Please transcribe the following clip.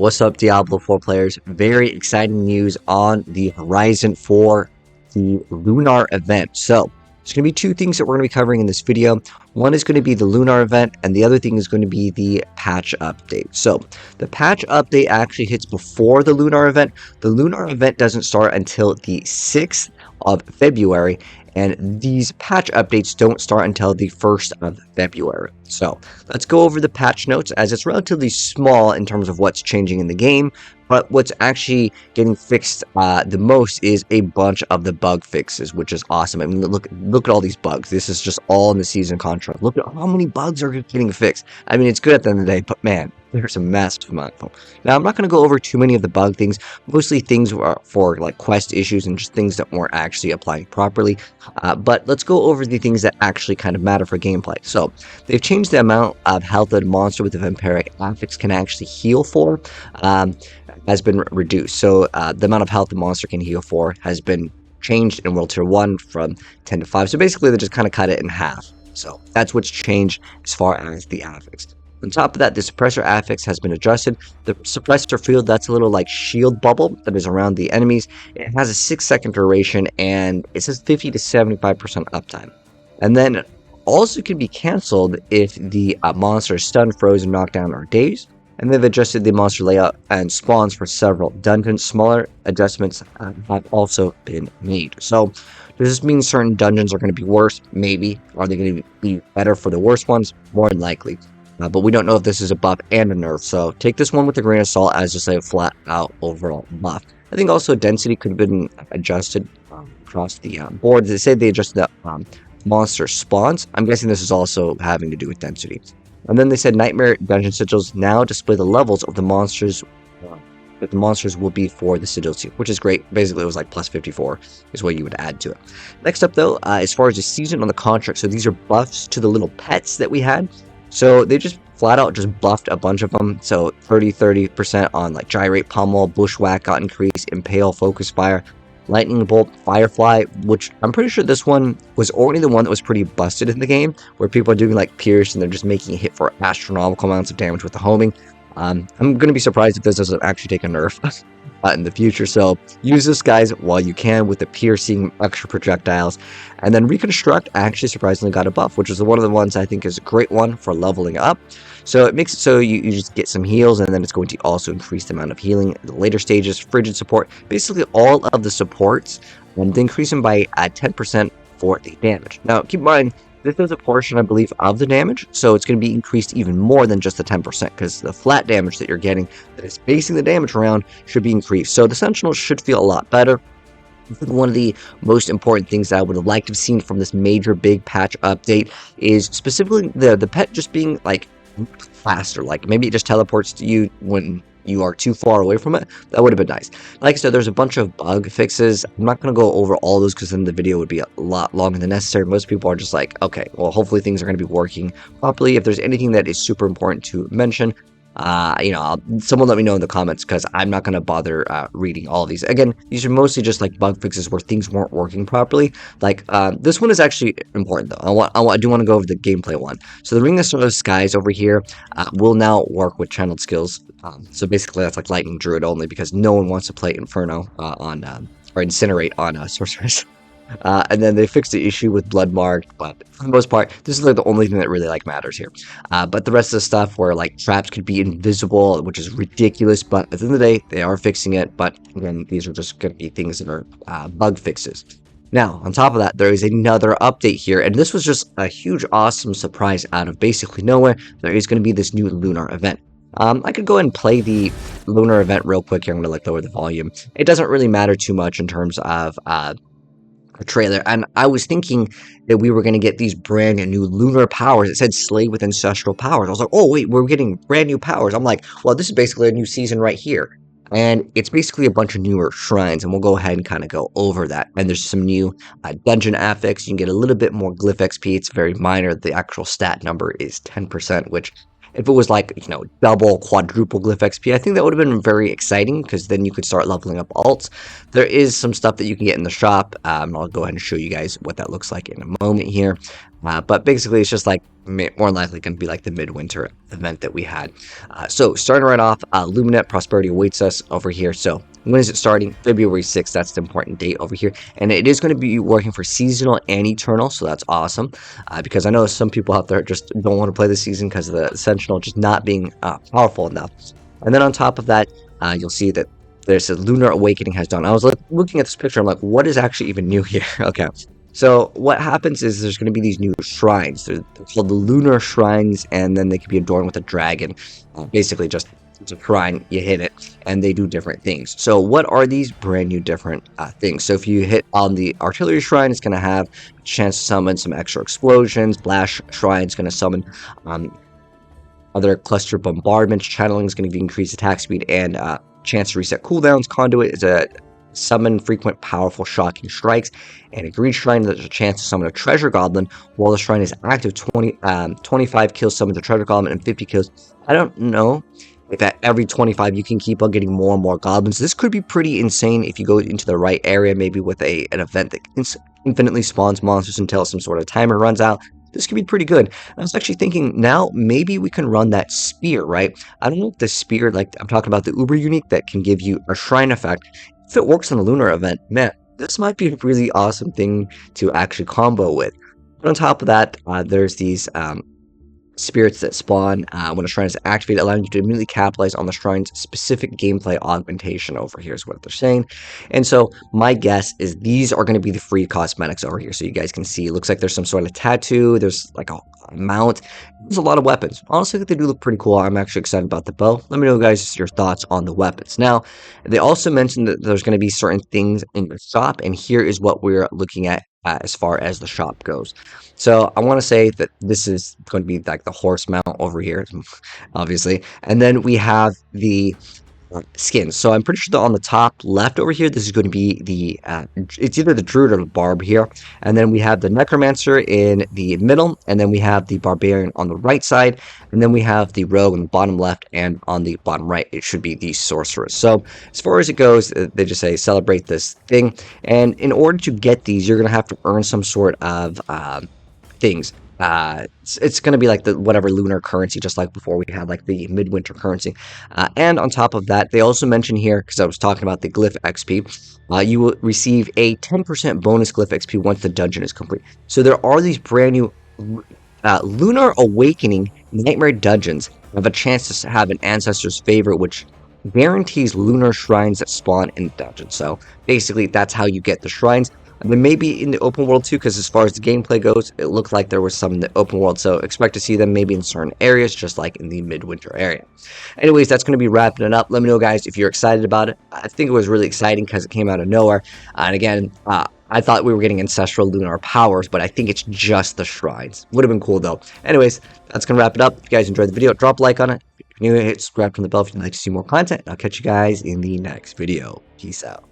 What's up, Diablo 4 players? Very exciting news on the horizon for the Lunar Event. So, there's going to be two things that we're going to be covering in this video. One is going to be the Lunar Event, and the other thing is going to be the patch update. So, the patch update actually hits before the Lunar Event. The Lunar Event doesn't start until the 6th of February, and these patch updates don't start until the 1st of February. So let's go over the patch notes, as it's relatively small in terms of what's changing in the game, but what's actually getting fixed the most is a bunch of the bug fixes, which is awesome. I mean, look at all these bugs. This is just all in the season contract. Look at how many bugs are getting fixed. I mean, it's good at the end of the day, but man, there's a massive amount of them. Now, I'm not going to go over too many of the bug things, mostly things for like quest issues and just things that weren't actually applying properly. But let's go over the things that actually kind of matter for gameplay. So they've changed the amount of health that a monster with the vampiric affix can actually heal for. Has been reduced. So the amount of health the monster can heal for has been changed in World Tier 1 from 10 to 5. So basically they just kind of cut it in half. So that's what's changed as far as the affix. On top of that, the suppressor affix has been adjusted. The suppressor field, that's a little like shield bubble that is around the enemies. It has a 6-second duration, and it says 50 to 75% uptime. And then also can be cancelled if the monster is stunned, frozen, knocked down, or dazed. And they've adjusted the monster layout and spawns for several dungeons. Smaller adjustments have also been made. So does this mean certain dungeons are going to be worse? Maybe. Are they going to be better for the worst ones? More than likely. But we don't know if this is a buff and a nerf, so take this one with a grain of salt as just a flat out overall buff. I think also density could have been adjusted across the board. They say they adjusted the monster spawns. I'm guessing this is also having to do with density. And then they said Nightmare Dungeon sigils now display the levels of the monsters that the monsters will be for the sigil team, which is great. Basically, it was like plus 54 is what you would add to it. Next up, though, as far as the season on the contract, so these are buffs to the little pets that we had. So they just flat out just buffed a bunch of them. So 30% on like Gyrate, Pummel, Bushwhack got increased, Impale, Focus Fire, Lightning Bolt, Firefly, which I'm pretty sure this one was already the one that was pretty busted in the game, where people are doing like Pierce and they're just making a hit for astronomical amounts of damage with the homing. I'm going to be surprised if this doesn't actually take a nerf in the future. So use this, guys, while you can with the piercing extra projectiles. And then Reconstruct actually surprisingly got a buff, which is one of the ones I think is a great one for leveling up. So it makes it so you just get some heals, and then it's going to also increase the amount of healing in the later stages. Frigid support, basically all of the supports, and they increase them by 10% for the damage. Now keep in mind, this is a portion, I believe, of the damage, so it's going to be increased even more than just the 10%, because the flat damage that you're getting that is basing the damage around should be increased. So the Sentinels should feel a lot better. I think one of the most important things that I would have liked to have seen from this major big patch update is specifically the pet just being like faster. Like maybe it just teleports to you when you are too far away from it. That would have been nice. Like I said, there's a bunch of bug fixes. I'm not going to go over all those because then the video would be a lot longer than necessary. Most people are just like, okay, well, hopefully things are going to be working properly. If there's anything that is super important to mention, someone let me know in the comments, because I'm not going to bother reading all of these. Again, these are mostly just like bug fixes where things weren't working properly. Like this one is actually important though. I do want to go over the gameplay one. So the Ring of Snow Skies over here will now work with channeled skills. So basically that's like Lightning Druid only, because no one wants to play Inferno or Incinerate on Sorceress. And then they fixed the issue with Blood Mark, but for the most part, this is like the only thing that really like matters here. But the rest of the stuff where like traps could be invisible, which is ridiculous, but at the end of the day, they are fixing it. But again, these are just going to be things that are bug fixes. Now, on top of that, there is another update here, and this was just a huge, awesome surprise out of basically nowhere. There is going to be this new Lunar Event. I could go ahead and play the Lunar Event real quick here. I'm going to like lower the volume. It doesn't really matter too much in terms of a trailer, and I was thinking that we were going to get these brand new lunar powers. It said slay with ancestral powers. I was like, oh wait, we're getting brand new powers. I'm like, well, this is basically a new season right here, and it's basically a bunch of newer shrines, and we'll go ahead and kind of go over that. And there's some new dungeon affix. You can get a little bit more glyph XP. It's very minor. The actual stat number is 10%, which if it was like, double, quadruple glyph XP, I think that would have been very exciting, because then you could start leveling up alts. There is some stuff that you can get in the shop. I'll go ahead and show you guys what that looks like in a moment here. But basically, it's just like more likely going to be like the midwinter event that we had. So starting right off, Luminate Prosperity awaits us over here. So when is it starting? February 6th. That's the important date over here. And it is going to be working for seasonal and eternal. So that's awesome. Because I know some people out there just don't want to play the season because of the Sentinel just not being powerful enough. And then on top of that, you'll see that there's a Lunar Awakening has done. I was looking at this picture. I'm like, what is actually even new here? Okay. So what happens is there's going to be these new shrines. They're called the Lunar Shrines, and then they can be adorned with a dragon. Basically, just it's a shrine, you hit it, and they do different things. So what are these brand new different things? So if you hit on the Artillery Shrine, it's going to have a chance to summon some extra explosions. Blast Shrine is going to summon other cluster bombardments. Channeling is going to increase attack speed and chance to reset cooldowns. Conduit is a summon frequent powerful shocking strikes, and a green shrine there's a chance to summon a treasure goblin while the shrine is active. 25 kills summons a treasure goblin and 50 kills. I don't know if at every 25 you can keep on getting more and more goblins. This could be pretty insane if you go into the right area, maybe with an event that infinitely spawns monsters until some sort of timer runs out. This could be pretty good. I was actually thinking now maybe we can run that spear, right? I don't know if the spear, like I'm talking about the uber unique that can give you a shrine effect. If it works on the Lunar Event, man, this might be a really awesome thing to actually combo with. But on top of that, there's these spirits that spawn when a shrine is activated, allowing you to immediately capitalize on the shrine's specific gameplay augmentation over here is what they're saying. And so my guess is these are going to be the free cosmetics over here. So you guys can see, it looks like there's some sort of tattoo. There's like a mount. There's a lot of weapons. Honestly, they do look pretty cool. I'm actually excited about the bow. Let me know, guys, your thoughts on the weapons. Now, they also mentioned that there's going to be certain things in the shop, and here is what we're looking at as far as the shop goes. So I want to say that this is going to be like the horse mount over here, obviously. And then we have the skins. So I'm pretty sure that on the top left over here, this is going to be the, it's either the Druid or the Barb here. And then we have the Necromancer in the middle. And then we have the Barbarian on the right side. And then we have the Rogue on the bottom left, and on the bottom right, it should be the Sorceress. So as far as it goes, they just say celebrate this thing. And in order to get these, you're going to have to earn some sort of things. It's going to be like the whatever lunar currency, just like before we had like the midwinter currency. And on top of that, they also mention here, because I was talking about the glyph XP, you will receive a 10% bonus glyph XP once the dungeon is complete. So there are these brand new Lunar Awakening Nightmare Dungeons have a chance to have an Ancestor's Favorite, which guarantees lunar shrines that spawn in the dungeon. So basically, that's how you get the shrines. I mean, maybe in the open world too, because as far as the gameplay goes, it looked like there was some in the open world, so expect to see them maybe in certain areas, just like in the midwinter area. Anyways, that's going to be wrapping it up. Let me know, guys, if you're excited about it. I think it was really exciting because it came out of nowhere. And again, I thought we were getting ancestral lunar powers, but I think it's just the shrines. Would have been cool, though. Anyways, that's going to wrap it up. If you guys enjoyed the video, drop a like on it. If you're new, hit subscribe to the bell if you'd like to see more content. I'll catch you guys in the next video. Peace out.